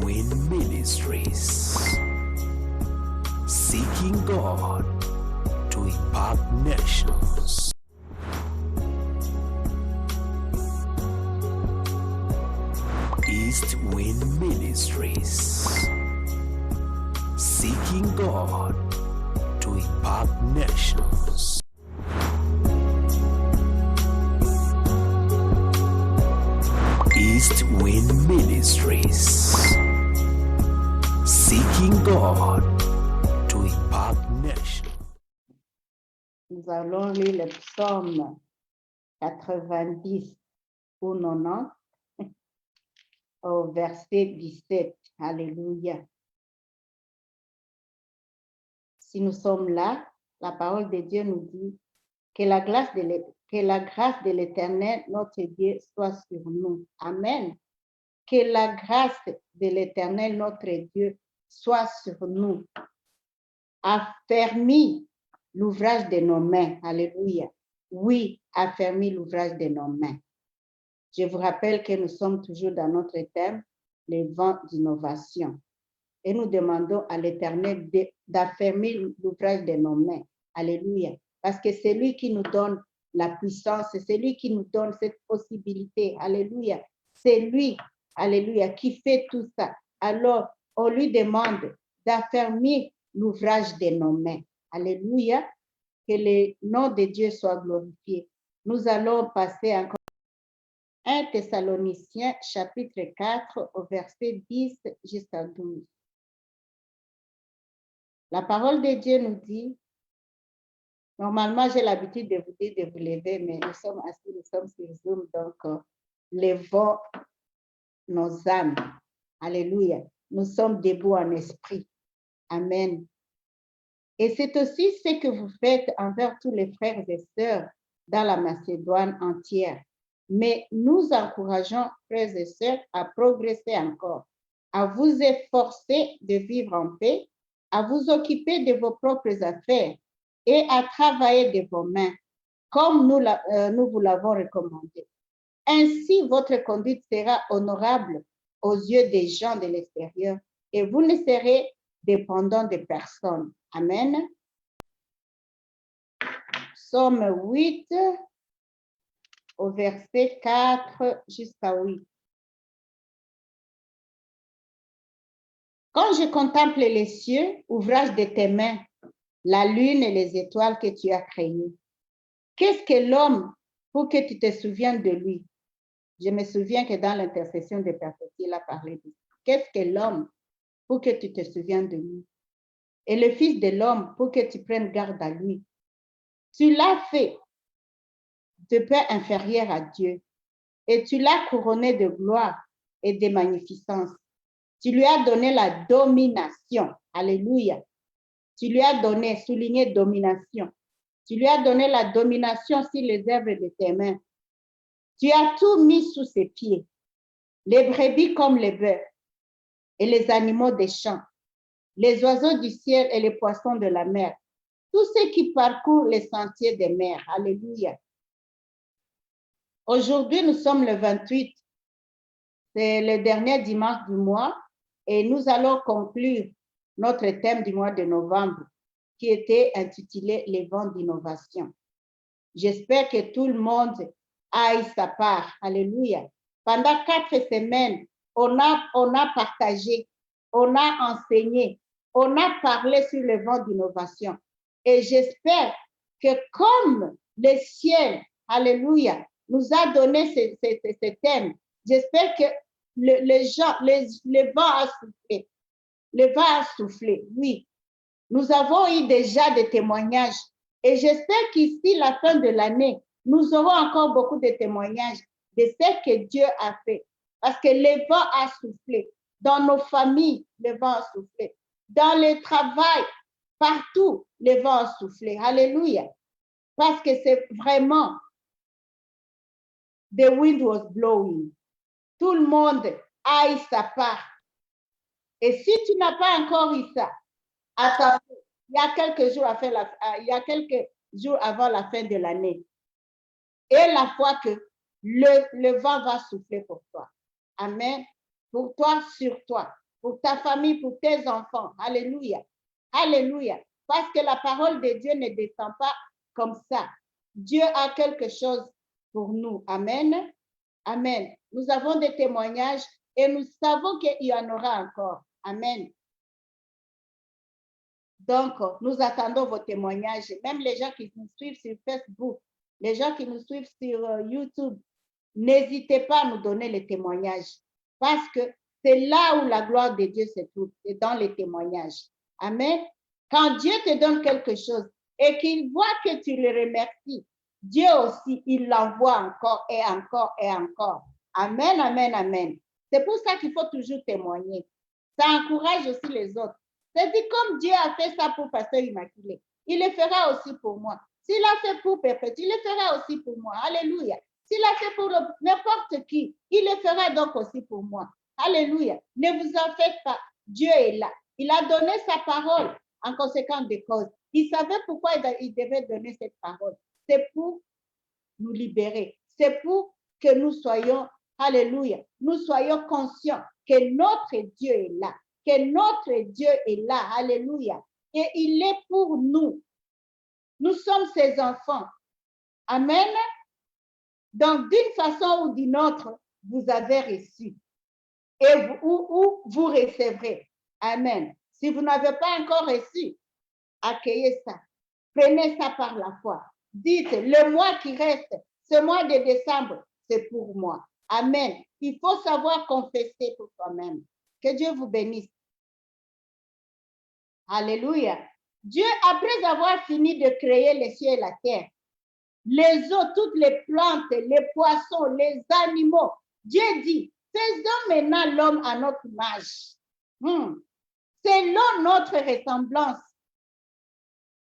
Wind Ministries, seeking God to impact nations. East Wind Ministries, seeking God to impact nations. East Wind Ministries, seeking God to impact nations. Nous allons lire le psaume 90 ou 90 au verset 17. Alléluia. Si nous sommes là, la parole de Dieu nous dit que la grâce de l'Éternel, notre Dieu, soit sur nous. Amen. Que la grâce de l'Éternel, notre Dieu, soit sur nous. Affermis l'ouvrage de nos mains. Alléluia. Oui, affermis l'ouvrage de nos mains. Je vous rappelle que nous sommes toujours dans notre thème, les vents d'innovation. Et nous demandons à l'Éternel d'affermir l'ouvrage de nos mains. Alléluia. Parce que c'est lui qui nous donne la puissance, c'est lui qui nous donne cette possibilité. Alléluia. C'est lui, alléluia, qui fait tout ça. Alors, on lui demande d'affermir l'ouvrage de nos mains. Alléluia. Que le nom de Dieu soit glorifié. Nous allons passer encore 1 Thessaloniciens chapitre 4 au verset 10 jusqu'à 12. La parole de Dieu nous dit, normalement j'ai l'habitude de vous dire de vous lever, mais nous sommes assis, nous sommes sur Zoom, donc levons nos âmes. Alléluia. Nous sommes debout en esprit. Amen. Et c'est aussi ce que vous faites envers tous les frères et sœurs dans la Macédoine entière. Mais nous encourageons, frères et sœurs, à progresser encore, à vous efforcer de vivre en paix, à vous occuper de vos propres affaires et à travailler de vos mains, comme nous vous l'avons recommandé. Ainsi, votre conduite sera honorable aux yeux des gens de l'extérieur et vous ne serez dépendant de personne. Amen. Psaume 8, au verset 4 jusqu'à 8. Quand je contemple les cieux, ouvrage de tes mains, la lune et les étoiles que tu as créées, qu'est-ce que l'homme pour que tu te souviennes de lui? Je me souviens que dans l'intercession des prophètes, il a parlé de ça. Qu'est-ce que l'homme pour que tu te souviennes de lui? Et le Fils de l'homme pour que tu prennes garde à lui. Tu l'as fait de peu inférieur à Dieu et tu l'as couronné de gloire et de magnificence. Tu lui as donné la domination. Alléluia. Tu lui as donné, souligné domination. Tu lui as donné la domination sur les œuvres de tes mains. Tu as tout mis sous ses pieds, les brebis comme les bœufs et les animaux des champs, les oiseaux du ciel et les poissons de la mer, tous ceux qui parcourent les sentiers des mers. Alléluia. Aujourd'hui, nous sommes le 28. C'est le dernier dimanche du mois et nous allons conclure notre thème du mois de novembre qui était intitulé « Les vents d'innovation ». J'espère que tout le monde aille sa part. Alléluia. Pendant 4 semaines, on a partagé, on a enseigné, on a parlé sur les vents d'innovation. Et j'espère que comme le ciel, alléluia, nous a donné ce thème, j'espère que le vent a soufflé. Le vent a soufflé, oui. Nous avons eu déjà des témoignages et j'espère qu'ici, la fin de l'année, nous aurons encore beaucoup de témoignages de ce que Dieu a fait. Parce que le vent a soufflé. Dans nos familles, le vent a soufflé. Dans le travail, partout, le vent a soufflé. Alléluia. Parce que c'est vraiment, the wind was blowing. Tout le monde a eu sa part. Et si tu n'as pas encore eu ça, attends, il y a quelques jours avant la fin de l'année. Et la fois que le vent va souffler pour toi. Amen. Pour toi, sur toi. pour ta famille, pour tes enfants. Alléluia. Alléluia. Parce que la parole de Dieu ne descend pas comme ça. Dieu a quelque chose pour nous. Amen. Amen. Nous avons des témoignages et nous savons qu'il y en aura encore. Amen. Donc, nous attendons vos témoignages. Même les gens qui nous suivent sur Facebook, les gens qui nous suivent sur YouTube, n'hésitez pas à nous donner les témoignages parce que c'est là où la gloire de Dieu se trouve, c'est dans les témoignages. Amen. Quand Dieu te donne quelque chose et qu'il voit que tu le remercies, Dieu aussi, il l'envoie encore et encore et encore. Amen, amen, amen. C'est pour ça qu'il faut toujours témoigner. Ça encourage aussi les autres. C'est-à-dire, comme Dieu a fait ça pour Pasteur Immaculé, il le fera aussi pour moi. S'il a fait pour Perpétue, il le fera aussi pour moi. Alléluia. S'il a fait pour n'importe qui, il le fera donc aussi pour moi. Alléluia. Ne vous en faites pas. Dieu est là. Il a donné sa parole en conséquence des causes. Il savait pourquoi il devait donner cette parole. C'est pour nous libérer. C'est pour que nous soyons, alléluia, nous soyons conscients que notre Dieu est là. Que notre Dieu est là. Alléluia. Et il est pour nous. Nous sommes ses enfants. Amen. Donc, d'une façon ou d'une autre, vous avez reçu. Et vous recevrez. Amen. Si vous n'avez pas encore reçu, accueillez ça. Prenez ça par la foi. Dites, le mois qui reste, ce mois de décembre, c'est pour moi. Amen. Il faut savoir confesser pour soi-même. Que Dieu vous bénisse. Alléluia. Dieu, après avoir fini de créer les cieux et la terre, les eaux, toutes les plantes, les poissons, les animaux, Dieu dit, faisons maintenant l'homme à notre image. Selon notre ressemblance.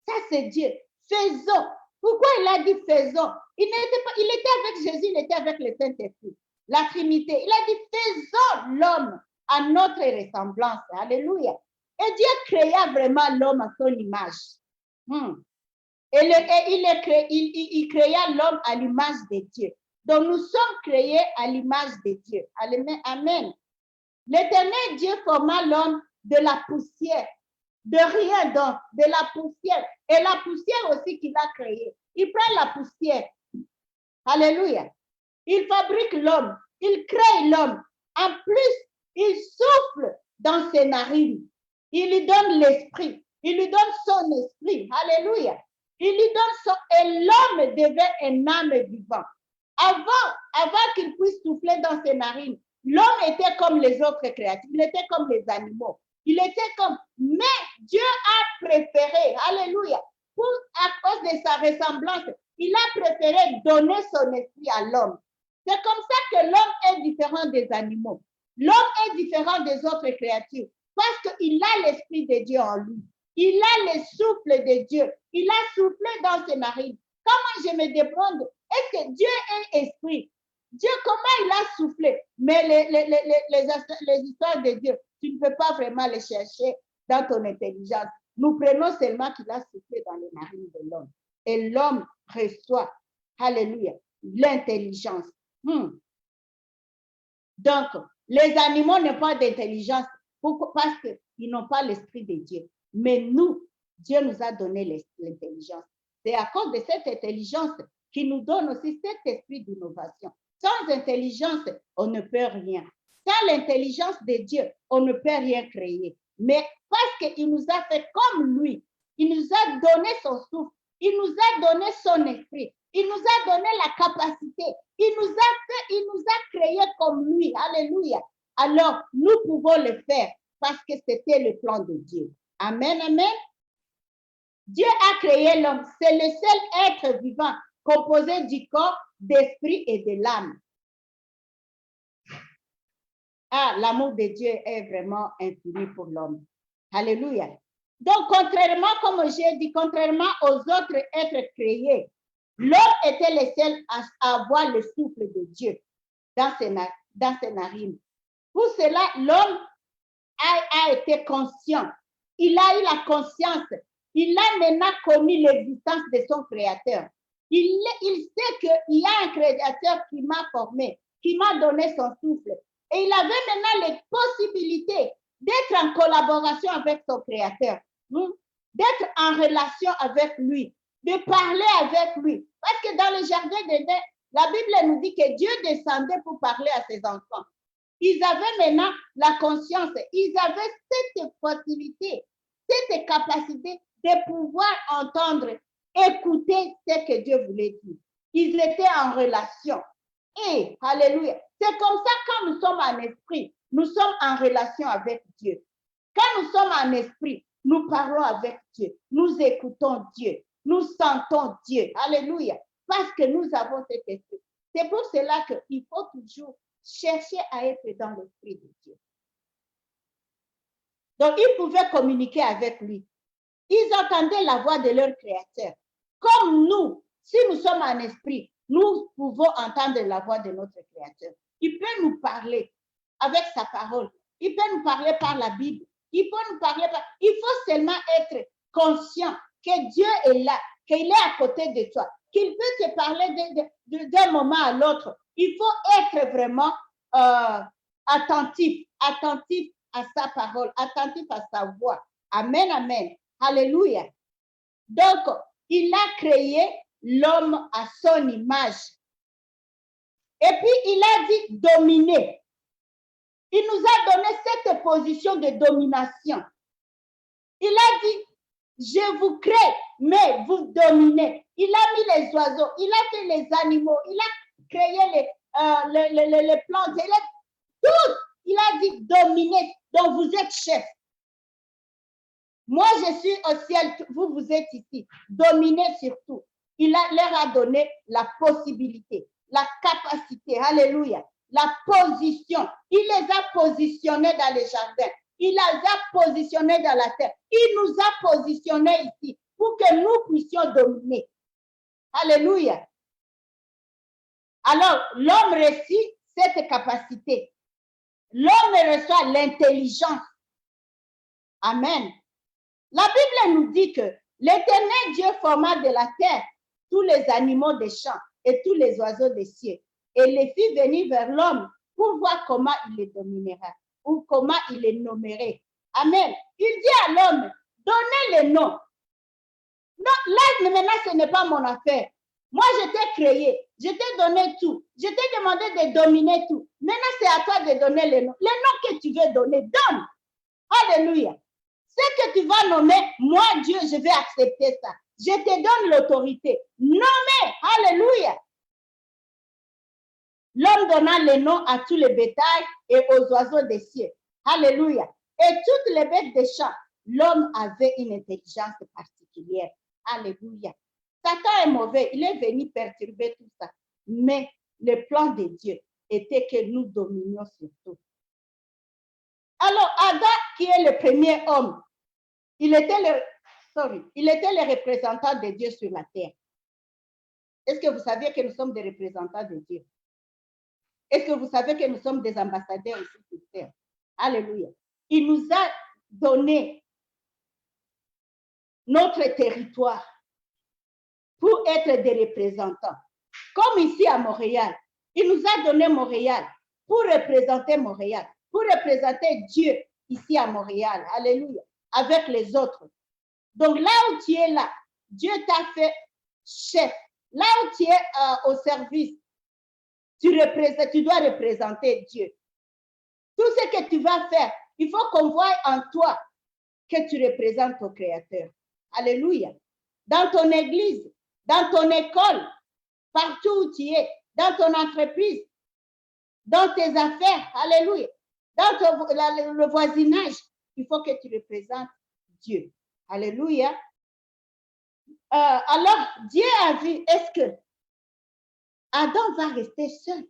Ça, c'est Dieu. Faisons. Pourquoi il a dit faisons? Il était avec Jésus, il était avec le Saint-Esprit, la Trinité. Il a dit faisons l'homme à notre ressemblance. Alléluia. Et Dieu créa vraiment l'homme à son image. Et il créa l'homme à l'image de Dieu. Donc nous sommes créés à l'image de Dieu. Amen. L'Éternel Dieu forma l'homme de la poussière. De rien donc, de la poussière. Et la poussière aussi qu'il a créée. Il prend la poussière. Alléluia. Il fabrique l'homme. Il crée l'homme. En plus, il souffle dans ses narines. Il lui donne l'esprit. Il lui donne son esprit. Alléluia. Il lui donne son... Et l'homme devient un âme vivant. Avant qu'il puisse souffler dans ses narines, l'homme était comme les autres créatures. Il était comme les animaux. Il était comme... Mais Dieu a préféré, alléluia, à cause de sa ressemblance, il a préféré donner son esprit à l'homme. C'est comme ça que l'homme est différent des animaux. L'homme est différent des autres créatures parce qu'il a l'esprit de Dieu en lui. Il a le souffle de Dieu. Il a soufflé dans ses narines. Comment je me demande, est-ce que Dieu est esprit? Dieu, comment il a soufflé? Mais les histoires de Dieu, tu ne peux pas vraiment les chercher dans ton intelligence. Nous prenons seulement qu'il a soufflé dans les narines de l'homme. Et l'homme reçoit, alléluia, l'intelligence. Donc, les animaux n'ont pas d'intelligence parce qu'ils n'ont pas l'esprit de Dieu. Mais nous, Dieu nous a donné l'intelligence. C'est à cause de cette intelligence qui nous donne aussi cet esprit d'innovation. Sans intelligence, on ne peut rien. Sans l'intelligence de Dieu, on ne peut rien créer. Mais parce qu'il nous a fait comme lui, il nous a donné son souffle, il nous a donné son esprit, il nous a donné la capacité, il nous a créé comme lui. Alléluia. Alors, nous pouvons le faire parce que c'était le plan de Dieu. Amen, amen. Dieu a créé l'homme. C'est le seul être vivant composé du corps, d'esprit et de l'âme. Ah, l'amour de Dieu est vraiment infini pour l'homme. Alléluia. Donc, contrairement, comme j'ai dit, contrairement aux autres êtres créés, l'homme était le seul à avoir le souffle de Dieu dans ses narines. Pour cela, l'homme a été conscient. Il a eu la conscience. Il a maintenant connu l'existence de son Créateur. Il sait qu'il y a un Créateur qui m'a formé, qui m'a donné son souffle. Et il avait maintenant les possibilités d'être en collaboration avec son Créateur, d'être en relation avec lui, de parler avec lui. Parce que dans le jardin d'Éden, la Bible nous dit que Dieu descendait pour parler à ses enfants. Ils avaient maintenant la conscience, ils avaient cette possibilité, cette capacité de pouvoir entendre, écouter ce que Dieu voulait dire. Ils étaient en relation. Et, alléluia, c'est comme ça quand nous sommes en esprit, nous sommes en relation avec Dieu. Quand nous sommes en esprit, nous parlons avec Dieu, nous écoutons Dieu, nous sentons Dieu. Alléluia, parce que nous avons cet esprit. C'est pour cela qu'il faut toujours chercher à être dans l'esprit de Dieu. Donc, ils pouvaient communiquer avec lui. Ils entendaient la voix de leur Créateur. Comme nous, si nous sommes en esprit, nous pouvons entendre la voix de notre Créateur. Il peut nous parler avec sa parole. Il peut nous parler par la Bible. Il peut nous parler par... Il faut seulement être conscient que Dieu est là, qu'il est à côté de toi, qu'il peut te parler d'un moment à l'autre. Il faut être vraiment attentif à sa parole, attentif à sa voix. Amen, amen. Alléluia. Donc, il a créé l'homme à son image. Et puis, il a dit dominer. Il nous a donné cette position de domination. Il a dit, je vous crée, mais vous dominez. Il a mis les oiseaux, il a fait les animaux, il a créé les plantes, il a tout. Il a dit dominez, donc vous êtes chef. Moi, je suis au ciel, vous êtes ici. Dominez sur tout. Il leur a donné la possibilité, la capacité, alléluia, la position. Il les a positionnés dans les jardins. Il les a positionnés dans la terre. Il nous a positionnés ici pour que nous puissions dominer. Alléluia. Alors, l'homme reçut cette capacité. L'homme reçoit l'intelligence. Amen. La Bible nous dit que l'Éternel Dieu forma de la terre tous les animaux des champs et tous les oiseaux des cieux et les fit venir vers l'homme pour voir comment il les dominera ou comment il les nommerait. Amen. Il dit à l'homme, donnez les noms. Non, là, maintenant, ce n'est pas mon affaire. Moi, je t'ai créé, je t'ai donné tout, je t'ai demandé de dominer tout. Maintenant, c'est à toi de donner les noms. Les noms que tu veux donner, donne. Alléluia. Ce que tu vas nommer, moi, Dieu, je vais accepter ça. Je te donne l'autorité. Nommez. Alléluia. L'homme donna les noms à tous les bétails et aux oiseaux des cieux. Alléluia. Et toutes les bêtes des champs, l'homme avait une intelligence particulière. Alléluia. Satan est mauvais, il est venu perturber tout ça. Mais le plan de Dieu était que nous dominions sur tout. Alors, Adam, qui est le premier homme, il était le représentant de Dieu sur la terre. Est-ce que vous saviez que nous sommes des représentants de Dieu? Est-ce que vous savez que nous sommes des ambassadeurs ici sur terre? Alléluia. Il nous a donné notre territoire pour être des représentants. Comme ici à Montréal, il nous a donné Montréal pour représenter Montréal, pour représenter Dieu ici à Montréal. Alléluia. Avec les autres. Donc là où tu es là, Dieu t'a fait chef. Là où tu es au service, tu dois représenter Dieu. Tout ce que tu vas faire, il faut qu'on voie en toi que tu représentes ton Créateur. Alléluia. Dans ton église, dans ton école, partout où tu es, dans ton entreprise, dans tes affaires, alléluia, dans le voisinage, il faut que tu représentes Dieu. Alléluia. Alors, Dieu a vu, est-ce que Adam va rester seul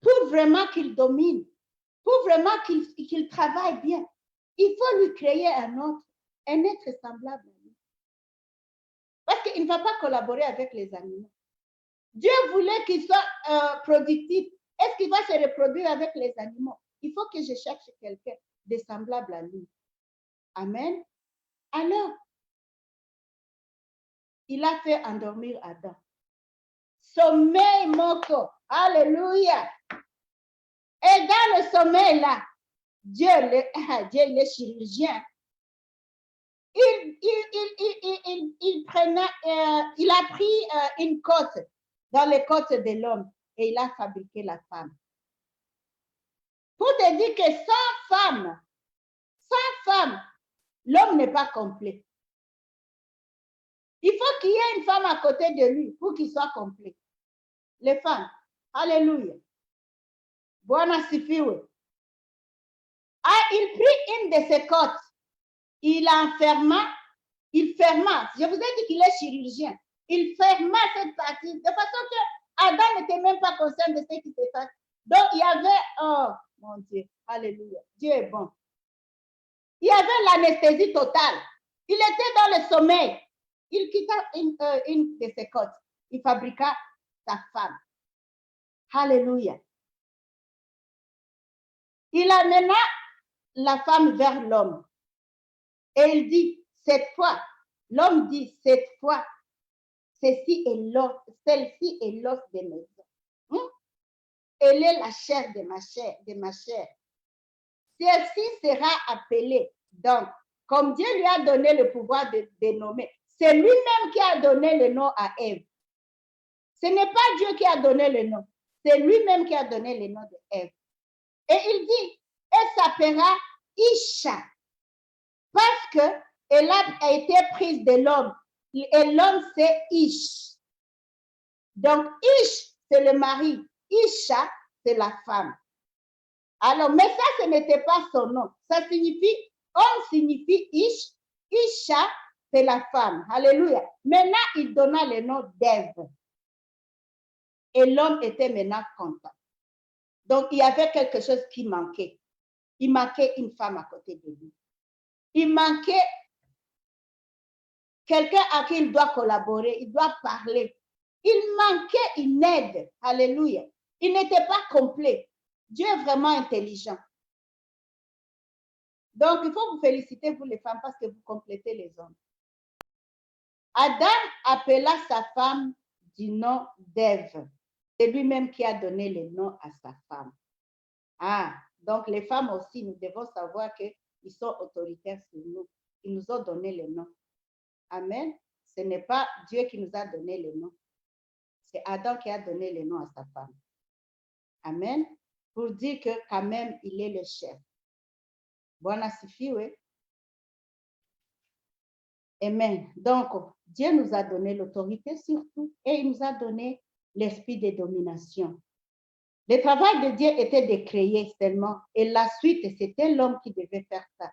pour vraiment qu'il domine, pour vraiment qu'il travaille bien? Il faut lui créer un être semblable à lui. Parce qu'il ne va pas collaborer avec les animaux. Dieu voulait qu'il soit productif. Est-ce qu'il va se reproduire avec les animaux? Il faut que je cherche quelqu'un de semblable à lui. Amen. Alors, il a fait endormir Adam. Sommeil, mon corps. Alléluia. Et dans le sommeil là, Dieu, il est chirurgien. Il a pris une côte dans les côtes de l'homme et il a fabriqué la femme. Pour te dire que sans femme, l'homme n'est pas complet. Il faut qu'il y ait une femme à côté de lui pour qu'il soit complet. Les femmes, alléluia. Bwana sifiwe. Ah, il prit une de ses côtes. Il ferma. Je vous ai dit qu'il est chirurgien. Il ferma cette partie de façon que Adam n'était même pas conscient de ce qui se passe. Donc, il y avait, oh mon Dieu, alléluia, Dieu est bon. Il y avait l'anesthésie totale. Il était dans le sommeil. Il quitta une de ses côtes. Il fabriqua sa femme. Alléluia. Il amena la femme vers l'homme. Et il dit, cette fois, l'homme dit, cette fois, celle-ci est l'os de mes os. Elle est la chair de ma chair. Celle-ci sera appelée. Donc, comme Dieu lui a donné le pouvoir de nommer, c'est lui-même qui a donné le nom à Ève. Ce n'est pas Dieu qui a donné le nom, c'est lui-même qui a donné le nom d'Ève. Et il dit, elle s'appellera Isha, parce qu'elle a été prise de l'homme, et l'homme c'est Ish. Donc, Ish, c'est le mari, Isha, c'est la femme. Alors, mais ça, ce n'était pas son nom. Ça signifie, homme signifie Ish, Isha, c'est la femme. Alléluia. Maintenant, il donna le nom d'Ève. Et l'homme était maintenant content. Donc, il y avait quelque chose qui manquait. Il manquait une femme à côté de lui. Il manquait quelqu'un à qui il doit collaborer, il doit parler. Il manquait une aide. Alléluia. Il n'était pas complet. Dieu est vraiment intelligent. Donc, il faut vous féliciter, vous les femmes, parce que vous complétez les hommes. Adam appela sa femme du nom d'Ève. C'est lui-même qui a donné le nom à sa femme. Ah, donc les femmes aussi, nous devons savoir qu'ils sont autoritaires sur nous. Ils nous ont donné le nom. Amen. Ce n'est pas Dieu qui nous a donné le nom. C'est Adam qui a donné le nom à sa femme. Amen. Pour dire que quand même, il est le chef. Bwana sifiwe. Amen. Donc, Dieu nous a donné l'autorité surtout et il nous a donné l'esprit de domination. Le travail de Dieu était de créer seulement et la suite, c'était l'homme qui devait faire ça.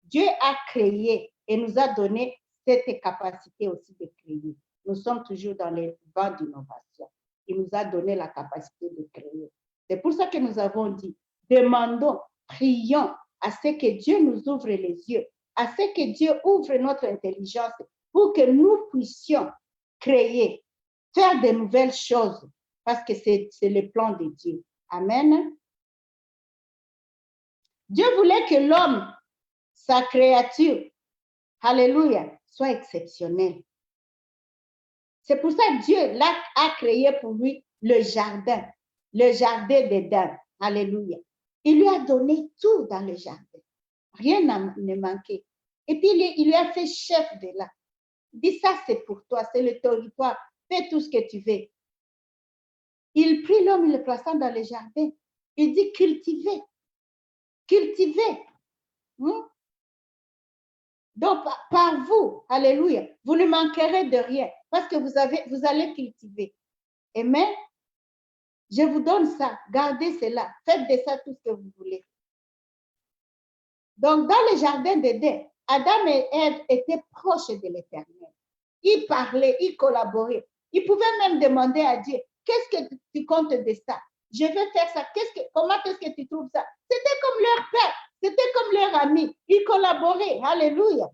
Dieu a créé et nous a donné cette capacité aussi de créer. Nous sommes toujours dans les vents d'innovation. Il nous a donné la capacité de créer. C'est pour ça que nous avons dit, demandons, prions à ce que Dieu nous ouvre les yeux, à ce que Dieu ouvre notre intelligence pour que nous puissions créer, faire de nouvelles choses, parce que c'est le plan de Dieu. Amen. Dieu voulait que l'homme, sa créature, alléluia, soit exceptionnel. C'est pour ça que Dieu a créé pour lui le jardin d'Éden. Alléluia. Il lui a donné tout dans le jardin. Rien ne manquait. Et puis, il lui a fait chef de là. Il dit, ça, c'est pour toi, c'est le territoire. Fais tout ce que tu veux. Il prit l'homme, il le plaça dans le jardin. Il dit, cultivez. Cultivez. Donc, par vous, alléluia, vous ne manquerez de rien parce que vous allez cultiver. Amen. Je vous donne ça, gardez cela, faites de ça tout ce que vous voulez. Donc, dans le jardin d'Éden, Adam et Ève étaient proches de l'Éternel. Ils parlaient, ils collaboraient. Ils pouvaient même demander à Dieu, qu'est-ce que tu comptes de ça? Je vais faire ça. Comment est-ce que tu trouves ça? C'était comme leur père, c'était comme leur ami. Ils collaboraient. Alléluia.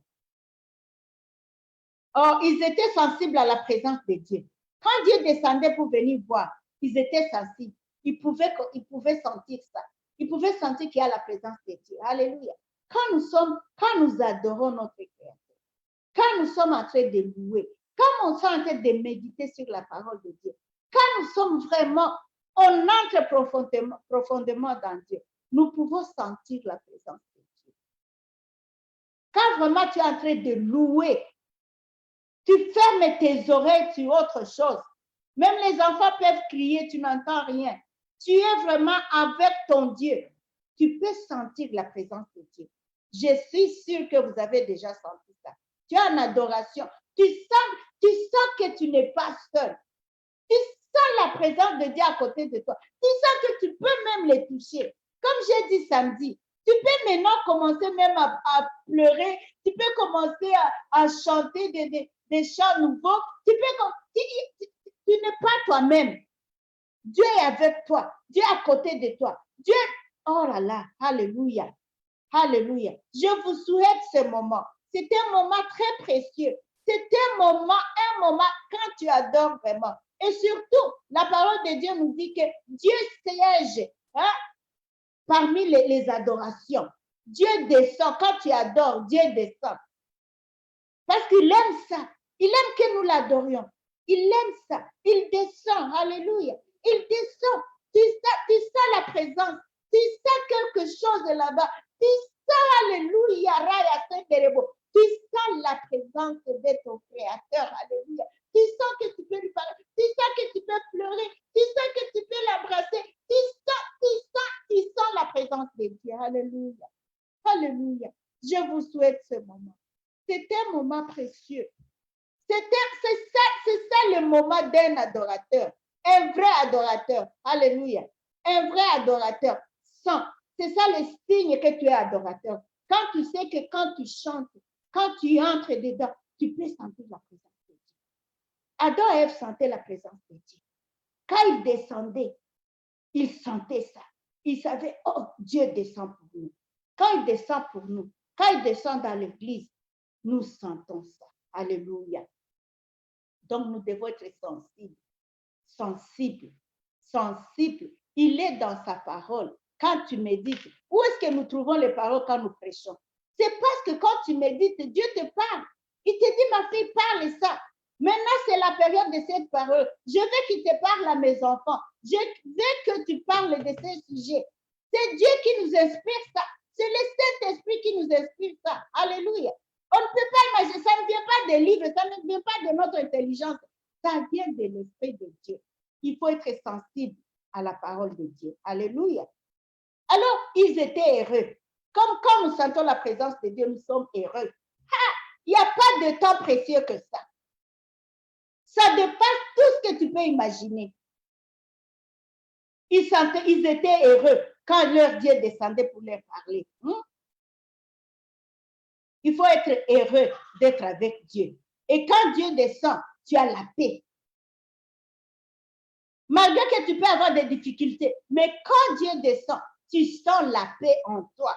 Or, ils étaient sensibles à la présence de Dieu. Quand Dieu descendait pour venir voir, ils étaient sensibles. Ils pouvaient sentir ça. Ils pouvaient sentir qu'il y a la présence de Dieu. Alléluia. Quand nous adorons notre Créateur, quand nous sommes en train de louer, quand nous sommes en train de méditer sur la parole de Dieu, quand nous sommes vraiment, on entre profondément dans Dieu. nous pouvons sentir la présence de Dieu. Quand vraiment tu es en train de louer, tu fermes tes oreilles sur autre chose. Même les enfants peuvent crier, tu n'entends rien. Tu es vraiment avec ton Dieu. Tu peux sentir la présence de Dieu. Je suis sûre que vous avez déjà senti ça. Tu es en adoration. Tu sens que tu n'es pas seul. Tu sens la présence de Dieu à côté de toi. Tu sens que tu peux même les toucher. Comme j'ai dit samedi, tu peux maintenant commencer même à pleurer. Tu peux commencer à chanter des chants nouveaux. Tu n'es pas toi-même. Dieu est avec toi. Dieu est à côté de toi. Dieu, oh là là, alléluia. Alléluia. Je vous souhaite ce moment. C'est un moment très précieux. C'est un moment quand tu adores vraiment. Et surtout, la parole de Dieu nous dit que Dieu siège parmi les adorations. Dieu descend. Quand tu adores, Dieu descend. Parce qu'il aime ça. Il aime que nous l'adorions. Il aime ça. Il descend. Alléluia. Il descend. Tu sens la présence. Tu sens quelque chose là-bas. Tu sens, alléluia, Raya Senderebo. Tu sens la présence de ton Créateur. Alléluia. Tu sens que tu peux lui parler. Tu sens que tu peux pleurer. Tu sens que tu peux l'embrasser. Tu sens la présence de Dieu. Alléluia. Alléluia. Je vous souhaite ce moment. C'est un moment précieux. C'est ça le moment d'un adorateur. Un vrai adorateur. Alléluia. Un vrai adorateur. C'est ça le signe que tu es adorateur. Quand tu sais que quand tu chantes, quand tu entres dedans, tu peux sentir la présence de Dieu. Adam et Ève sentaient la présence de Dieu. Quand ils descendaient, ils sentaient ça. Ils savaient, oh, Dieu descend pour nous. Quand il descend pour nous, quand il descend dans l'église, nous sentons ça. Alléluia. Donc, nous devons être sensibles. Sensibles. Il est dans sa parole. Quand tu médites, où est-ce que nous trouvons les paroles quand nous prêchons? C'est parce que quand tu médites, Dieu te parle. Il te dit, ma fille, parle ça. Maintenant, c'est la période de cette parole. Je veux qu'il te parle à mes enfants. Je veux que tu parles de ces sujets. C'est Dieu qui nous inspire ça. C'est le Saint-Esprit qui nous inspire ça. Alléluia. On ne peut pas imaginer, ça ne vient pas des livres, ça ne vient pas de notre intelligence. Ça vient de l'Esprit de Dieu. Il faut être sensible à la parole de Dieu. Alléluia. Alors, ils étaient heureux. Comme quand nous sentons la présence de Dieu, nous sommes heureux. Il n'y a pas de temps précieux que ça. Ça dépasse tout ce que tu peux imaginer. Ils étaient heureux quand leur Dieu descendait pour leur parler. Il faut être heureux d'être avec Dieu. Et quand Dieu descend, tu as la paix. Malgré que tu peux avoir des difficultés, mais quand Dieu descend, tu sens la paix en toi.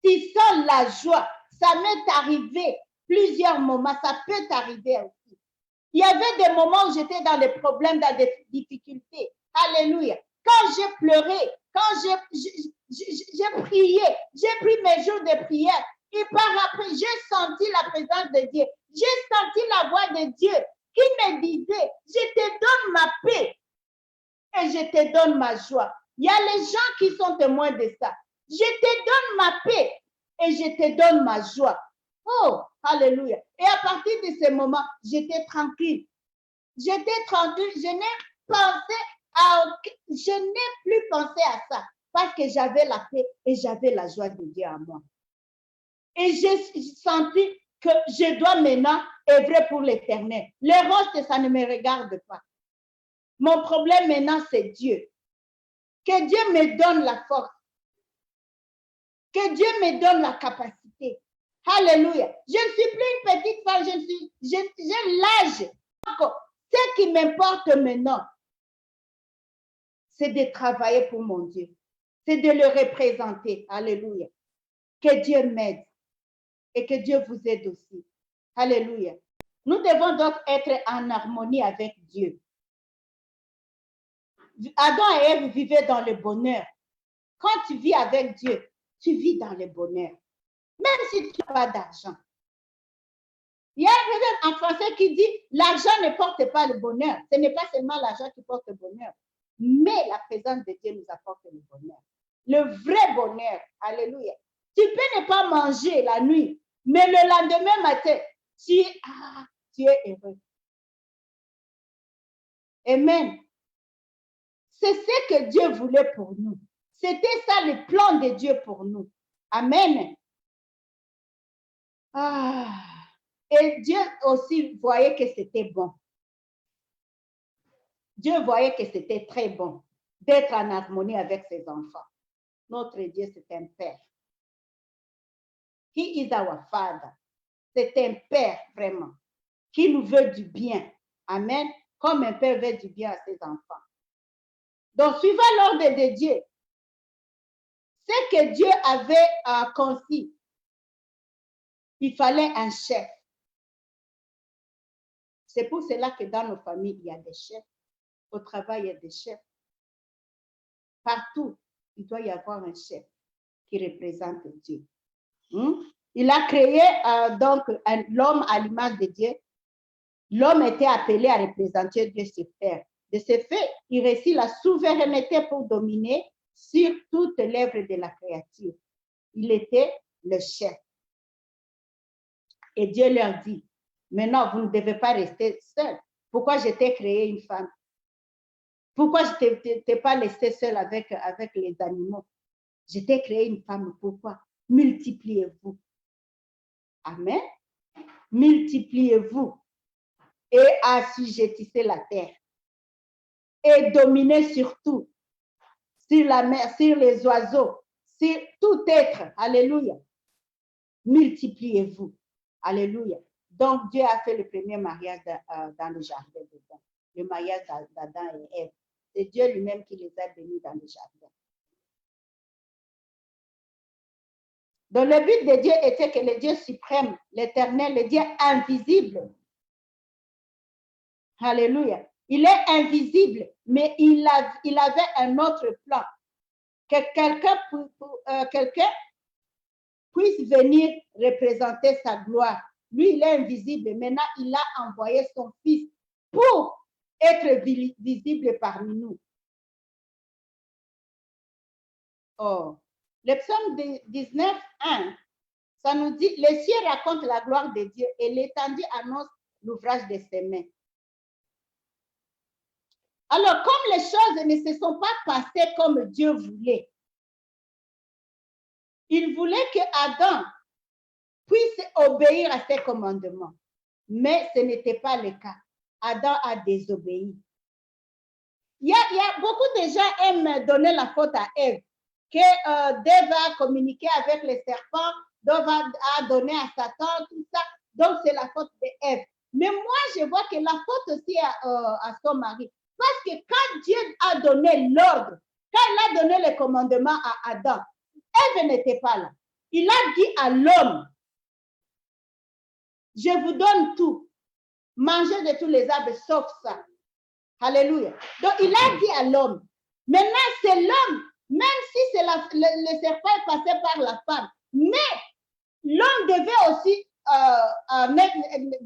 Tu sens la joie. Ça m'est arrivé plusieurs moments. Ça peut t'arriver aussi. Il y avait des moments où j'étais dans des problèmes, dans des difficultés. Alléluia. Quand j'ai pleuré, quand j'ai prié, j'ai pris mes jours de prière. Et par après, j'ai senti la présence de Dieu. J'ai senti la voix de Dieu qui me disait, je te donne ma paix et je te donne ma joie. Il y a les gens qui sont témoins de ça. Je te donne ma paix et je te donne ma joie. Oh, alléluia. Et à partir de ce moment, j'étais tranquille. J'étais tranquille. Je n'ai plus pensé à ça parce que j'avais la paix et j'avais la joie de Dieu en moi. Et j'ai senti que je dois maintenant œuvrer pour l'éternel. Le reste, ça ne me regarde pas. Mon problème maintenant, c'est Dieu. Que Dieu me donne la force. Que Dieu me donne la capacité. Alléluia. Je ne suis plus une petite femme, j'ai l'âge. Ce qui m'importe maintenant, c'est de travailler pour mon Dieu. C'est de le représenter. Alléluia. Que Dieu m'aide et que Dieu vous aide aussi. Alléluia. Nous devons donc être en harmonie avec Dieu. Adam et Ève vivaient dans le bonheur. Quand tu vis avec Dieu, tu vis dans le bonheur. Même si tu n'as pas d'argent. Il y a un en français qui dit, l'argent ne porte pas le bonheur. Ce n'est pas seulement l'argent qui porte le bonheur. Mais la présence de Dieu nous apporte le bonheur. Le vrai bonheur. Alléluia. Tu peux ne pas manger la nuit, mais le lendemain matin, tu es heureux. Amen. C'est ce que Dieu voulait pour nous. C'était ça le plan de Dieu pour nous. Amen. Et Dieu aussi voyait que c'était bon. Dieu voyait que c'était très bon d'être en harmonie avec ses enfants. Notre Dieu, c'est un Père. He is our Father. C'est un Père, vraiment, qui nous veut du bien. Amen. Comme un Père veut du bien à ses enfants. Donc, suivant l'ordre de Dieu, ce que Dieu avait conçu, il fallait un chef. C'est pour cela que dans nos familles, il y a des chefs. Au travail, il y a des chefs. Partout, il doit y avoir un chef qui représente Dieu. Il a créé donc l'homme à l'image de Dieu. L'homme était appelé à représenter Dieu sur terre. De ce fait, il réussit la souveraineté pour dominer sur toute l'œuvre de la créature. Il était le chef. Et Dieu leur dit, maintenant, vous ne devez pas rester seul. Pourquoi je t'ai créé une femme? Pourquoi je ne t'ai pas laissé seul avec les animaux? Je t'ai créé une femme. Pourquoi? Multipliez-vous. Amen. Multipliez-vous et assujettissez la terre. Et dominez sur tout. Sur la mer, sur les oiseaux, sur tout être. Alléluia. Multipliez-vous. Alléluia. Donc, Dieu a fait le premier mariage dans le jardin d'Éden. Le mariage d'Adam et Ève. C'est Dieu lui-même qui les a bénis dans le jardin. Donc, le but de Dieu était que le Dieu suprême, l'éternel, le Dieu invisible, alléluia, il est invisible, mais il avait un autre plan, que quelqu'un puisse venir représenter sa gloire. Lui, il est invisible, maintenant, il a envoyé son Fils pour être visible parmi nous. Oh. Le psaume 19, 1, ça nous dit, les cieux racontent la gloire de Dieu et l'étendue annonce l'ouvrage de ses mains. Alors, comme les choses ne se sont pas passées comme Dieu voulait, il voulait que Adam puisse obéir à ses commandements. Mais ce n'était pas le cas. Adam a désobéi. Il y a beaucoup de gens aiment donner la faute à Ève, que Dieu va communiquer avec les serpents, Dieu va donner à Satan, tout ça. Donc, c'est la faute d'Ève. Mais moi, je vois que la faute aussi à son mari. Parce que quand Dieu a donné l'ordre, quand il a donné le commandement à Adam, Ève n'était pas là. Il a dit à l'homme, je vous donne tout. Mangez de tous les arbres sauf ça. Alléluia. Donc, il a dit à l'homme. Maintenant, c'est l'homme, même si c'est le serpent est passé par la femme, mais l'homme devait aussi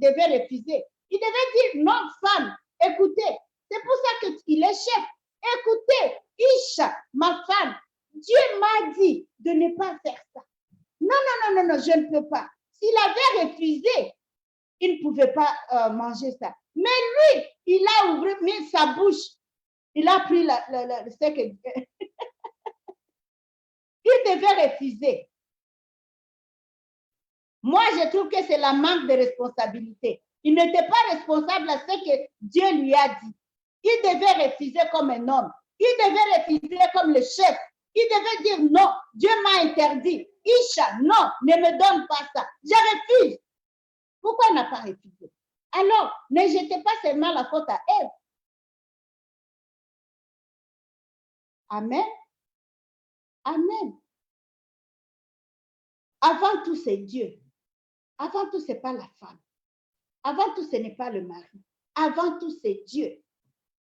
devait refuser. Il devait dire, non, femme, écoutez, c'est pour ça qu'il est chef. Écoutez, Isha, ma femme, Dieu m'a dit de ne pas faire ça. Non, je ne peux pas. S'il avait refusé, il ne pouvait pas manger ça. Mais lui, il a ouvert sa bouche. Il a pris ce que il devait refuser. Moi, je trouve que c'est la manque de responsabilité. Il n'était pas responsable à ce que Dieu lui a dit. Il devait refuser comme un homme. Il devait refuser comme le chef. Il devait dire non, Dieu m'a interdit. Isha, non, ne me donne pas ça. Je refuse. Pourquoi il n'a pas refusé? Alors, ne jetez pas seulement la faute à Ève. Amen. Amen. Avant tout, c'est Dieu. Avant tout, ce n'est pas la femme. Avant tout, ce n'est pas le mari. Avant tout, c'est Dieu.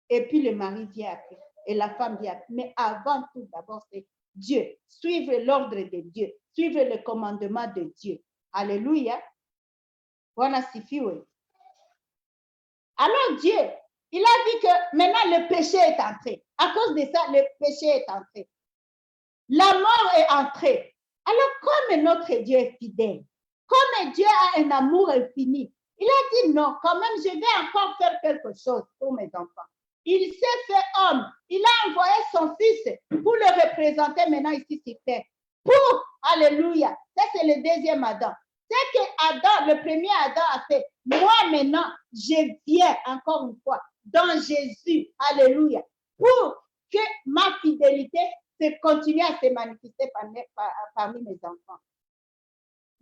Et puis le mari vient après. Et la femme vient après. Mais avant tout, d'abord, c'est Dieu. Suivre l'ordre de Dieu. Suivre le commandement de Dieu. Alléluia. Bwana sifiwe. Alors Dieu Il a dit que maintenant le péché est entré. À cause de ça, le péché est entré. La mort est entrée. Alors, comme notre Dieu est fidèle, comme Dieu a un amour infini, il a dit non, quand même, je vais encore faire quelque chose pour mes enfants. Il s'est fait homme. Il a envoyé son fils pour le représenter maintenant ici sur terre. Pour, alléluia, ça c'est le deuxième Adam. C'est que Adam, le premier Adam a fait. Moi maintenant, je viens encore une fois dans Jésus, alléluia, pour que ma fidélité se continue à se manifester parmi mes enfants.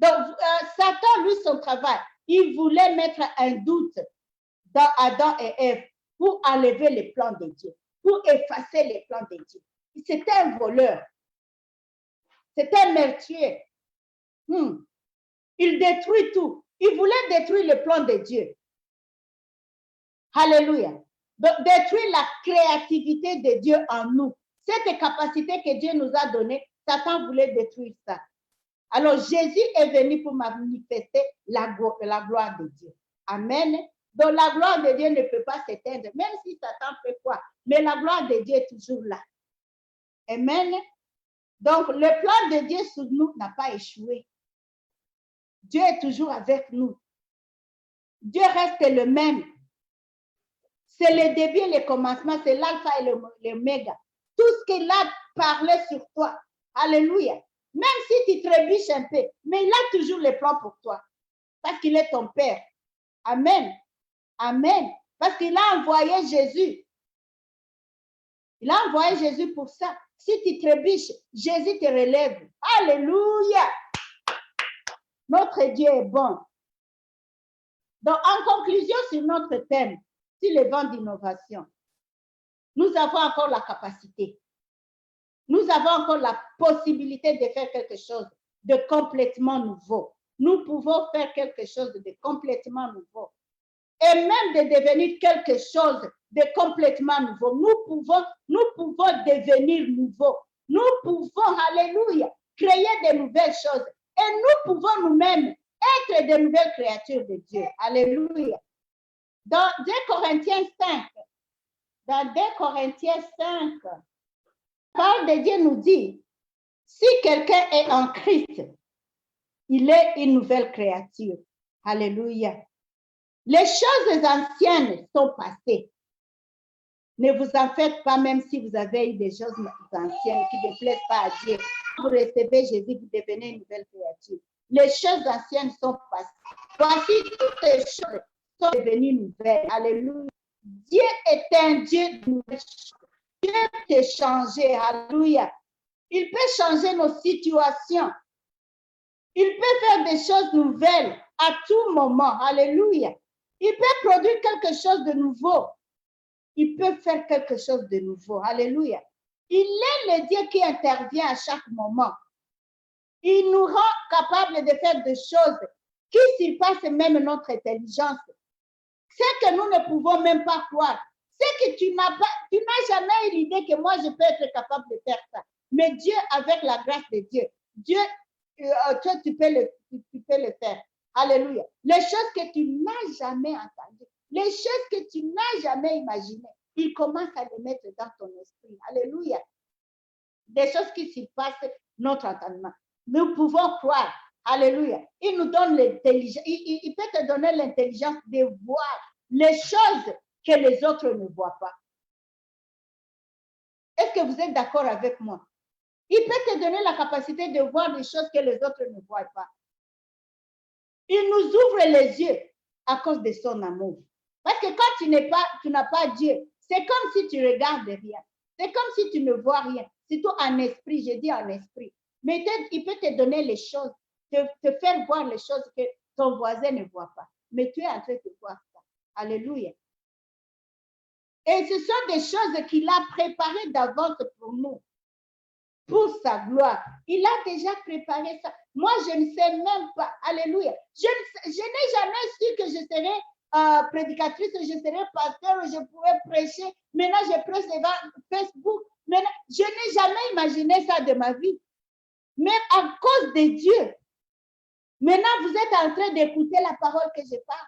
Donc, Satan, lui, son travail, il voulait mettre un doute dans Adam et Ève pour enlever les plans de Dieu, pour effacer les plans de Dieu. C'était un voleur. C'était un meurtrier. Il détruit tout. Il voulait détruire le plan de Dieu. Alléluia. Donc, détruire la créativité de Dieu en nous. Cette capacité que Dieu nous a donnée, Satan voulait détruire ça. Alors, Jésus est venu pour manifester la gloire de Dieu. Amen. Donc, la gloire de Dieu ne peut pas s'éteindre, même si Satan fait quoi. Mais la gloire de Dieu est toujours là. Amen. Donc, le plan de Dieu sur nous n'a pas échoué. Dieu est toujours avec nous. Dieu reste le même. C'est le début et le commencement, c'est l'alpha et l'oméga. Tout ce qu'il a parlé sur toi. Alléluia. Même si tu trébuches un peu, mais il a toujours les plans pour toi. Parce qu'il est ton Père. Amen. Amen. Parce qu'il a envoyé Jésus. Il a envoyé Jésus pour ça. Si tu trébuches, Jésus te relève. Alléluia. Notre Dieu est bon. Donc, en conclusion sur notre thème, sur les vents d'innovation, nous avons encore la capacité. Nous avons encore la possibilité de faire quelque chose de complètement nouveau. Nous pouvons faire quelque chose de complètement nouveau. Et même de devenir quelque chose de complètement nouveau. Nous pouvons devenir nouveaux. Nous pouvons, alléluia, créer de nouvelles choses. Et nous pouvons nous-mêmes être de nouvelles créatures de Dieu. Alléluia. Dans 2 Corinthiens 5, la parole de Dieu nous dit, si quelqu'un est en Christ, il est une nouvelle créature. Alléluia. Les choses anciennes sont passées. Ne vous en faites pas, même si vous avez eu des choses anciennes qui ne plaisent pas à Dieu. Vous recevez Jésus, vous devenez une nouvelle créature. Les choses anciennes sont passées. Voici toutes les choses sont devenues nouvelles. Alléluia. Dieu est un Dieu de nouvelles choses. Dieu peut changer. Alléluia. Il peut changer nos situations. Il peut faire des choses nouvelles à tout moment. Alléluia. Il peut produire quelque chose de nouveau. Il peut faire quelque chose de nouveau. Alléluia. Il est le Dieu qui intervient à chaque moment. Il nous rend capables de faire des choses qui surpassent même notre intelligence. C'est que nous ne pouvons même pas croire. C'est que tu n'as jamais eu l'idée que moi, je peux être capable de faire ça. Mais Dieu, avec la grâce de Dieu, toi, tu peux le faire. Alléluia. Les choses que tu n'as jamais entendues, les choses que tu n'as jamais imaginées, il commence à les mettre dans ton esprit. Alléluia. Des choses qui surpassent notre entendement. Nous pouvons croire. Alléluia. Il nous donne l'intelligence. Il peut te donner l'intelligence de voir les choses que les autres ne voient pas. Est-ce que vous êtes d'accord avec moi? Il peut te donner la capacité de voir des choses que les autres ne voient pas. Il nous ouvre les yeux à cause de son amour. Parce que quand tu n'as pas Dieu, c'est comme si tu regardes rien. C'est comme si tu ne vois rien. Surtout en esprit, je dis en esprit. Mais il peut te donner les choses, te faire voir les choses que ton voisin ne voit pas. Mais tu es en train de voir ça. Alléluia. Et ce sont des choses qu'il a préparées d'avance pour nous. Pour sa gloire. Il a déjà préparé ça. Moi, je ne sais même pas. Alléluia. Je n'ai jamais su que je serais prédicatrice, je serais pasteur, je pourrais prêcher. Maintenant, je prêche devant Facebook. Maintenant, je n'ai jamais imaginé ça de ma vie. Mais à cause de Dieu. Maintenant, vous êtes en train d'écouter la parole que je parle.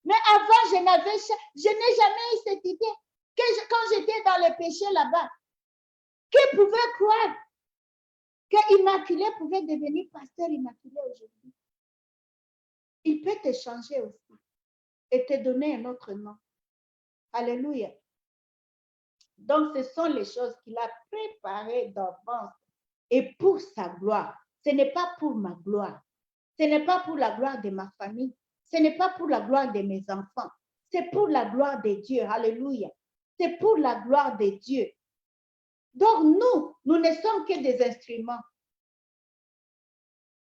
Mais avant, je n'ai jamais eu cette idée. Quand j'étais dans le péché là-bas, qui pouvait croire que Immaculé pouvait devenir pasteur Immaculé aujourd'hui? Il peut te changer aussi et te donner un autre nom. Alléluia. Donc, ce sont les choses qu'il a préparées d'avance et pour sa gloire. Ce n'est pas pour ma gloire. Ce n'est pas pour la gloire de ma famille. Ce n'est pas pour la gloire de mes enfants. C'est pour la gloire de Dieu. Alléluia. C'est pour la gloire de Dieu. Donc, nous ne sommes que des instruments.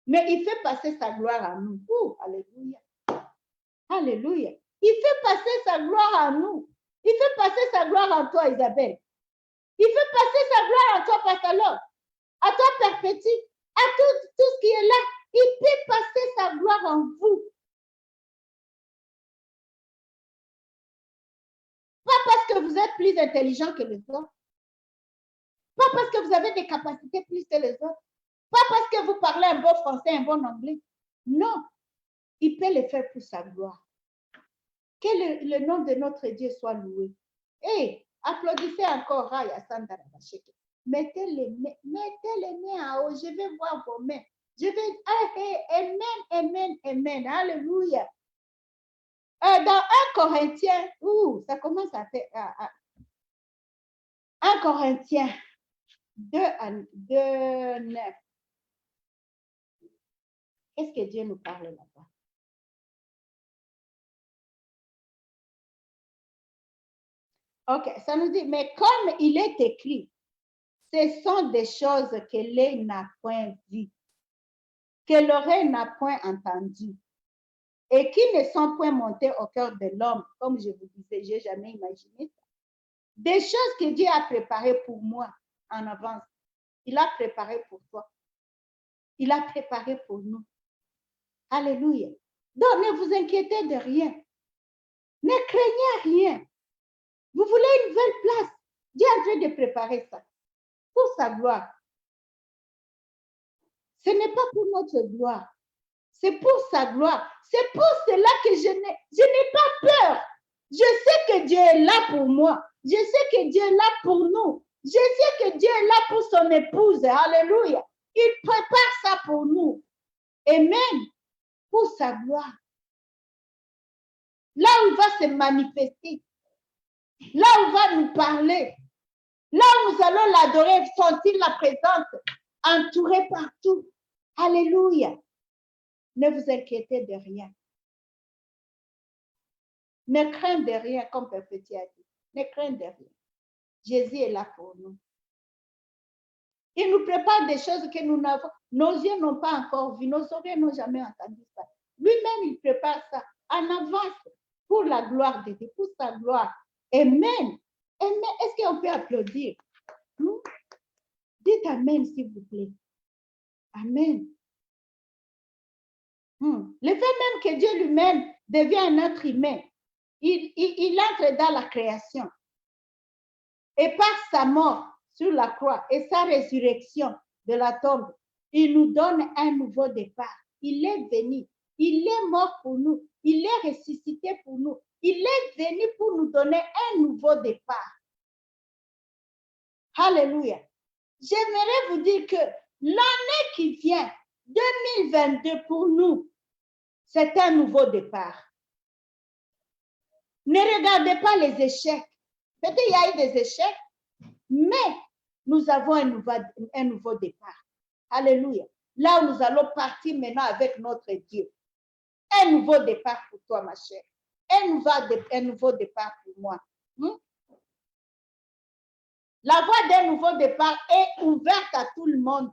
Mais il fait passer sa gloire à nous. Alléluia. Alléluia. Il fait passer sa gloire à nous. Il fait passer sa gloire en toi, Isabelle. Il fait passer sa gloire en toi, Pascal, à toi, Perpétue, à tout ce qui est là. Il peut passer sa gloire en vous. Pas parce que vous êtes plus intelligent que les autres. Pas parce que vous avez des capacités plus que les autres. Pas parce que vous parlez un bon français, un bon anglais. Non. Il peut le faire pour sa gloire. Que le nom de notre Dieu soit loué. Et applaudissez encore Raya Sandara Bacheke. Mettez les mains en haut. Je vais voir vos mains. Je vais. Amen, amen, amen. Alléluia. Dans 1 Corinthiens, ça commence à faire. 1 Corinthiens 2, 9. Qu'est-ce que Dieu nous parle là-bas? Ok, ça nous dit, mais comme il est écrit, ce sont des choses que l'œil n'a point vues, que l'oreille n'a point entendues, et qui ne sont point montées au cœur de l'homme, comme je vous disais, je n'ai jamais imaginé ça. Des choses que Dieu a préparées pour moi en avance. Il a préparé pour toi. Il a préparé pour nous. Alléluia. Donc, ne vous inquiétez de rien. Ne craignez rien. Vous voulez une nouvelle place. Dieu est en train de préparer ça pour sa gloire. Ce n'est pas pour notre gloire. C'est pour sa gloire. C'est pour cela que je n'ai pas peur. Je sais que Dieu est là pour moi. Je sais que Dieu est là pour nous. Je sais que Dieu est là pour son épouse. Alléluia. Il prépare ça pour nous. Amen. Pour sa gloire. Là où il va se manifester. Là où il va nous parler. Là où nous allons l'adorer, sentir la présence, entouré partout. Alléluia. Ne vous inquiétez de rien. Ne craignez de rien, comme Petit a dit. Ne craignez de rien. Jésus est là pour nous. Il nous prépare des choses que nous n'avons, nos yeux n'ont pas encore vues, nos oreilles n'ont jamais entendu ça. Lui-même, il prépare ça en avance pour la gloire de Dieu, pour sa gloire. Amen. Amen. Est-ce qu'on peut applaudir? Dites Amen, s'il vous plaît. Amen. Le fait même que Dieu lui-même devient un être humain, il entre dans la création. Et par sa mort sur la croix et sa résurrection de la tombe, il nous donne un nouveau départ. Il est venu. Il est mort pour nous. Il est ressuscité pour nous. Il est venu pour nous donner un nouveau départ. Alléluia. J'aimerais vous dire que l'année qui vient, 2022 pour nous, c'est un nouveau départ. Ne regardez pas les échecs. Peut-être qu'il y a eu des échecs, mais nous avons un nouveau départ. Alléluia. Là où nous allons partir maintenant avec notre Dieu. Un nouveau départ pour toi, ma chère. Un nouveau départ pour moi. La voie d'un nouveau départ est ouverte à tout le monde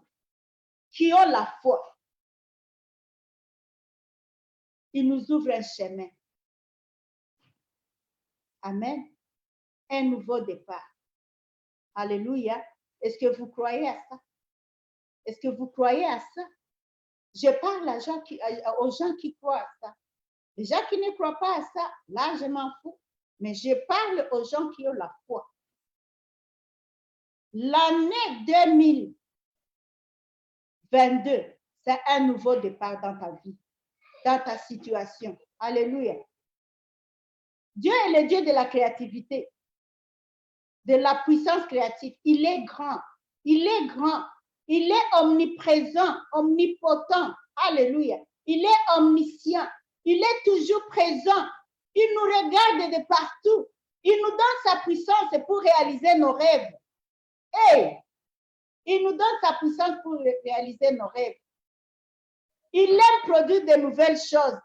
qui ont la foi. Il nous ouvre un chemin. Amen. Un nouveau départ. Alléluia. Est-ce que vous croyez à ça? Est-ce que vous croyez à ça? Je parle aux gens qui croient à ça. Les gens qui ne croient pas à ça, là, je m'en fous. Mais je parle aux gens qui ont la foi. L'année 2022, c'est un nouveau départ dans ta vie, dans ta situation. Alléluia. Dieu est le Dieu de la créativité, de la puissance créative. Il est grand. Il est grand. Il est omniprésent, omnipotent. Alléluia. Il est omniscient. Il est toujours présent. Il nous regarde de partout. Il nous donne sa puissance pour réaliser nos rêves. Hey! Il nous donne sa puissance pour réaliser nos rêves. Il aime produire de nouvelles choses.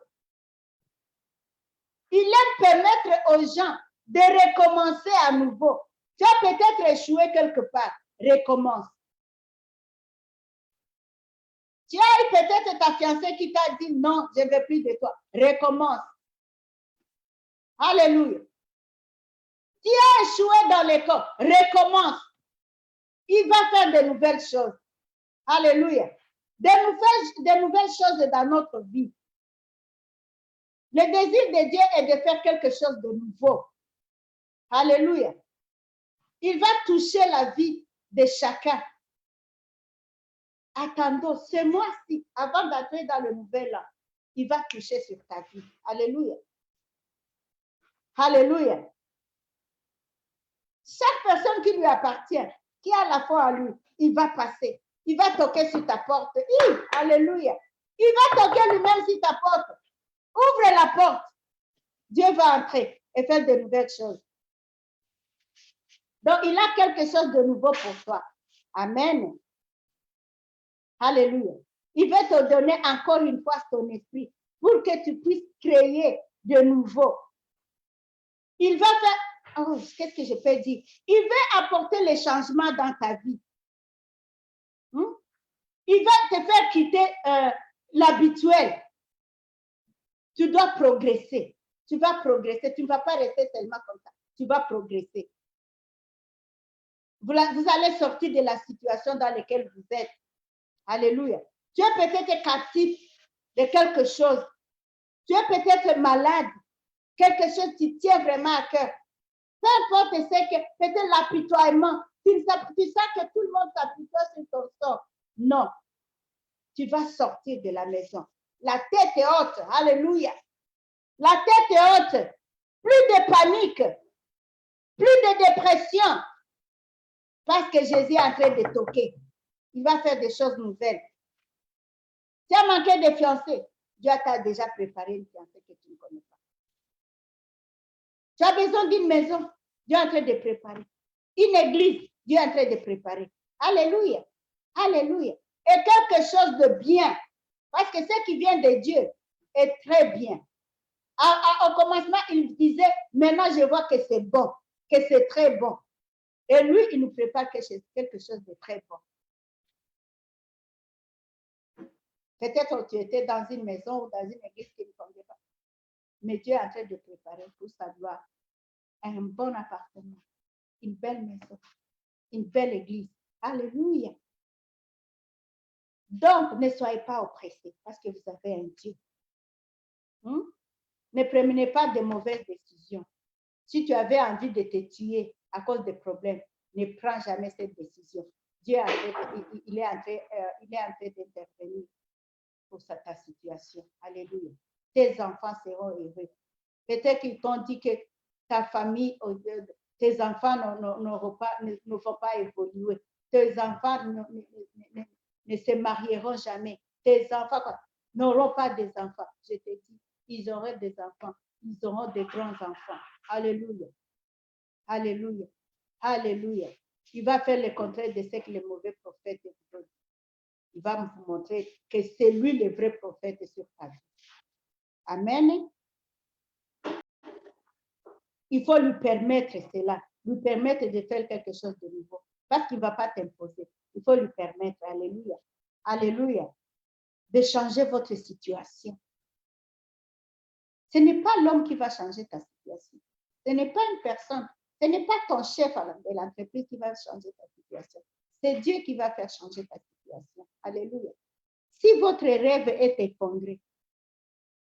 Il aime permettre aux gens de recommencer à nouveau. Tu as peut-être échoué quelque part. Recommence. Tu as eu peut-être ta fiancée qui t'a dit non, je ne veux plus de toi. Recommence. Alléluia. Tu as échoué dans l'école. Recommence. Il va faire de nouvelles choses. Alléluia. De nouvelles choses dans notre vie. Le désir de Dieu est de faire quelque chose de nouveau. Alléluia. Il va toucher la vie de chacun. Attendons, ce mois-ci, avant d'entrer dans le nouvel an, il va toucher sur ta vie. Alléluia. Alléluia. Chaque personne qui lui appartient, qui a la foi en lui, il va passer. Il va toquer sur ta porte. Alléluia. Il va toquer lui-même sur ta porte. Ouvre la porte. Dieu va entrer et faire de nouvelles choses. Donc, il a quelque chose de nouveau pour toi. Amen. Alléluia. Il va te donner encore une fois son esprit pour que tu puisses créer de nouveau. Il va faire, qu'est-ce que je peux dire? Il va apporter les changements dans ta vie. Il va te faire quitter l'habituel. Tu dois progresser. Tu vas progresser. Tu ne vas pas rester seulement comme ça. Tu vas progresser. Vous allez sortir de la situation dans laquelle vous êtes. Alléluia. Tu es peut-être captif de quelque chose. Tu es peut-être malade. Quelque chose qui tient vraiment à cœur. Peu importe, c'est que peut-être l'apitoiement. Tu sens que tout le monde s'apitoie sur ton sort. Non. Tu vas sortir de la maison. La tête est haute. Alléluia. La tête est haute. Plus de panique. Plus de dépression. Parce que Jésus est en train de toquer. Il va faire des choses nouvelles. Tu as manqué de fiancé. Dieu t'a déjà préparé une fiancée que tu ne connais pas. Tu as besoin d'une maison. Dieu est en train de préparer. Une église. Dieu est en train de préparer. Alléluia. Alléluia. Et quelque chose de bien. Parce que ce qui vient de Dieu est très bien. Au commencement, il disait, maintenant je vois que c'est bon, que c'est très bon. Et lui, il nous prépare quelque chose de très bon. Peut-être que tu étais dans une maison ou dans une église qui ne convient pas. Mais Dieu est en train de préparer pour sa gloire un bon appartement, une belle maison, une belle église. Alléluia. Donc, ne soyez pas oppressés parce que vous avez un Dieu. Ne prenez pas de mauvaises décisions. Si tu avais envie de te tuer à cause des problèmes, ne prends jamais cette décision. Dieu il est en train d'intervenir pour ta situation. Alléluia. Tes enfants seront heureux. Peut-être qu'ils t'ont dit que ta famille, tes enfants ne vont pas évoluer. Tes enfants ne se marieront jamais. Tes enfants n'auront pas des enfants. Je te dis, ils auront des enfants. Ils auront des grands enfants. Alléluia. Alléluia. Alléluia. Il va faire le contraire de ce que le mauvais prophète vous dit. Il va vous montrer que c'est lui le vrai prophète sur ta vie. Amen. Il faut lui permettre cela, lui permettre de faire quelque chose de nouveau. Parce qu'il ne va pas t'imposer. Il faut lui permettre, alléluia, alléluia, de changer votre situation. Ce n'est pas l'homme qui va changer ta situation. Ce n'est pas une personne. Ce n'est pas ton chef de l'entreprise qui va changer ta situation. C'est Dieu qui va faire changer ta situation. Alléluia. Si votre rêve est effondré,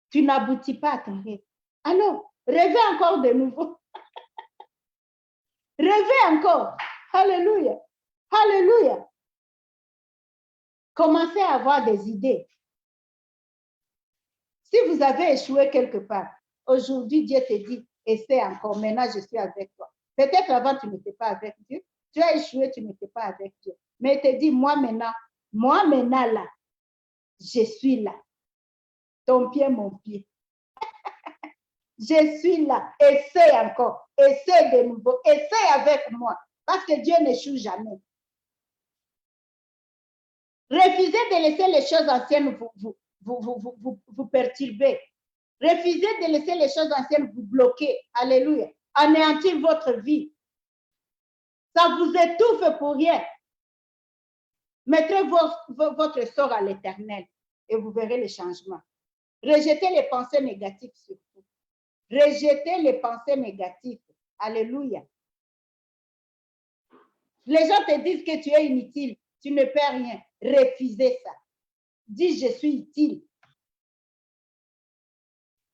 tu n'aboutis pas à ton rêve. Alors, rêvez encore de nouveau. Rêvez encore. Alléluia. Alléluia. Commencez à avoir des idées. Si vous avez échoué quelque part, aujourd'hui, Dieu te dit, essaie encore. Maintenant, je suis avec toi. Peut-être avant, tu n'étais pas avec Dieu. Tu as échoué, tu n'étais pas avec Dieu. Mais il te dit, moi maintenant là, je suis là. Ton pied, mon pied. Je suis là. Essaie encore. Essaie de nouveau. Essaie avec moi. Parce que Dieu n'échoue jamais. Refusez de laisser les choses anciennes vous perturber. Refusez de laisser les choses anciennes vous bloquer. Alléluia. Anéantir votre vie. Ça vous étouffe pour rien. Mettez votre sort à l'Éternel et vous verrez le changement. Rejetez les pensées négatives surtout. Rejetez les pensées négatives. Alléluia. Les gens te disent que tu es inutile, tu ne peux rien. Refusez ça. Dis, je suis utile.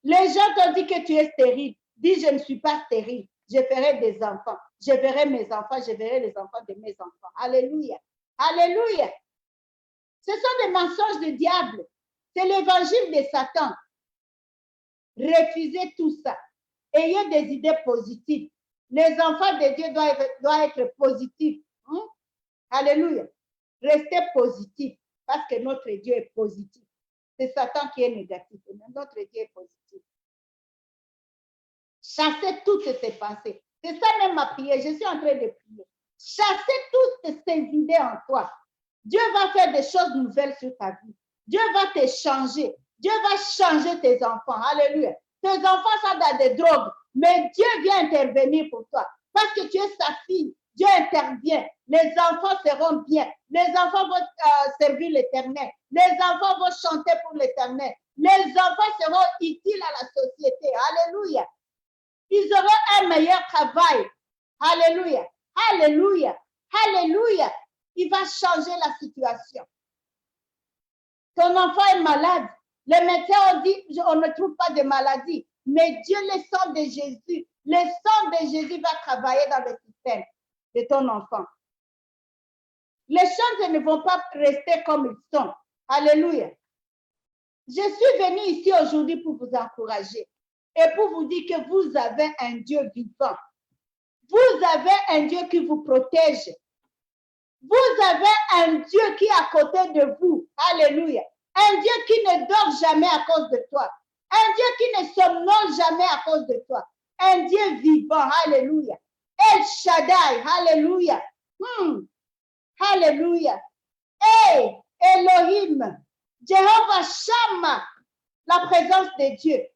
Les gens t'ont dit que tu es stérile. Dis, je ne suis pas stérile. Je ferai des enfants. Je verrai mes enfants, je verrai les enfants de mes enfants. Alléluia. Alléluia. Ce sont des mensonges du diable. C'est l'évangile de Satan. Refusez tout ça. Ayez des idées positives. Les enfants de Dieu doivent être positifs. Alléluia. Restez positifs parce que notre Dieu est positif. C'est Satan qui est négatif. Notre Dieu est positif. Chassez toutes ces pensées. C'est ça même ma prière. Je suis en train de prier. Chassez toutes ces idées en toi. Dieu va faire des choses nouvelles sur ta vie. Dieu va te changer. Dieu va changer tes enfants. Alléluia. Tes enfants sont dans des drogues, mais Dieu vient intervenir pour toi. Parce que tu es sa fille. Dieu intervient. Les enfants seront bien. Les enfants vont servir l'Éternel. Les enfants vont chanter pour l'Éternel. Les enfants seront utiles à la société. Alléluia. Ils auront un meilleur travail. Alléluia. Alléluia. Alléluia. Il va changer la situation. Ton enfant est malade. Les médecins ont dit, on ne trouve pas de maladie. Mais Dieu, le sang de Jésus, le sang de Jésus va travailler dans le système de ton enfant. Les choses ne vont pas rester comme ils sont. Alléluia. Je suis venue ici aujourd'hui pour vous encourager et pour vous dire que vous avez un Dieu vivant. Vous avez un Dieu qui vous protège. Vous avez un Dieu qui est à côté de vous. Alléluia. Un Dieu qui ne dort jamais à cause de toi. Un Dieu qui ne somnole jamais à cause de toi. Un Dieu vivant. Alléluia. El Shaddai. Alléluia. Alléluia. Hey, Elohim. Jéhovah Shammah. La présence de Dieu.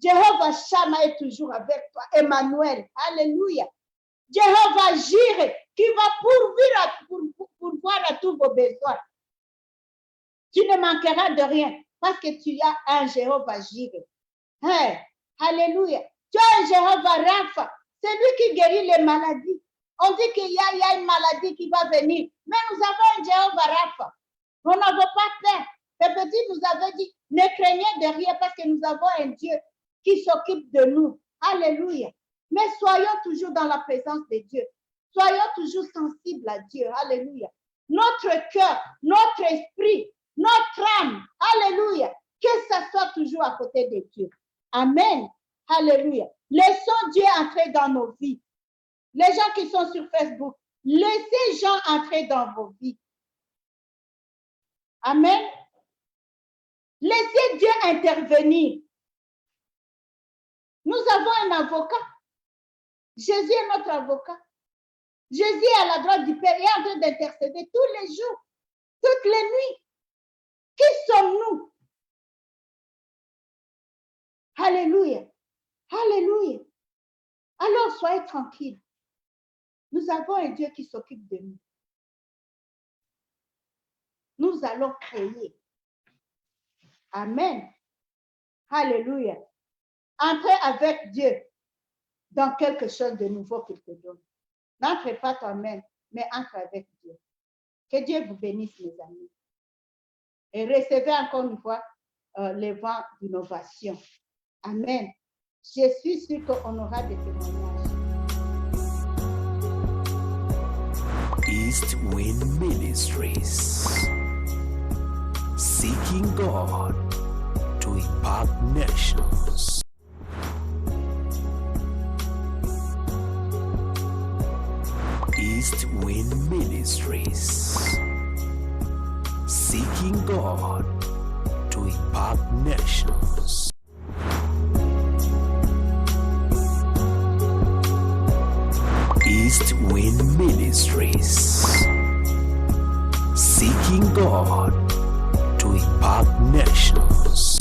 Jéhovah Shammah est toujours avec toi. Emmanuel. Alléluia. Jéhovah Jireh qui va pourvoir à tous vos besoins. Tu ne manqueras de rien parce que tu as un Jéhovah Jireh. Hey, alléluia. Tu as un Jéhovah Rapha. C'est lui qui guérit les maladies. On dit qu'il y a une maladie qui va venir. Mais nous avons un Jéhovah Rapha. On n'avait pas peur. Le petit nous avait dit, ne craignez de rien parce que nous avons un Dieu qui s'occupe de nous. Alléluia. Mais soyons toujours dans la présence de Dieu. Soyons toujours sensibles à Dieu. Alléluia. Notre cœur, notre esprit, notre âme. Alléluia. Que ça soit toujours à côté de Dieu. Amen. Alléluia. Laissons Dieu entrer dans nos vies. Les gens qui sont sur Facebook, laissez Jean entrer dans vos vies. Amen. Laissez Dieu intervenir. Nous avons un avocat. Jésus est notre avocat. Jésus est à la droite du Père. Il est en train d'intercéder tous les jours, toutes les nuits. Qui sommes-nous? Alléluia. Alléluia. Alors, soyez tranquilles. Nous avons un Dieu qui s'occupe de nous. Nous allons créer. Amen. Alléluia. Entrez avec Dieu dans quelque chose de nouveau qu'il te donne. N'entre pas toi-même, mais entre avec Dieu. Que Dieu vous bénisse, mes amis. Et recevez encore une fois les vents d'innovation. Amen. Je suis sûre qu'on aura des témoignages. East Wind Ministries. Seeking God to impact nations. Ministries. Seeking God to impact nations. East Wind Ministries. Seeking God to impact nations.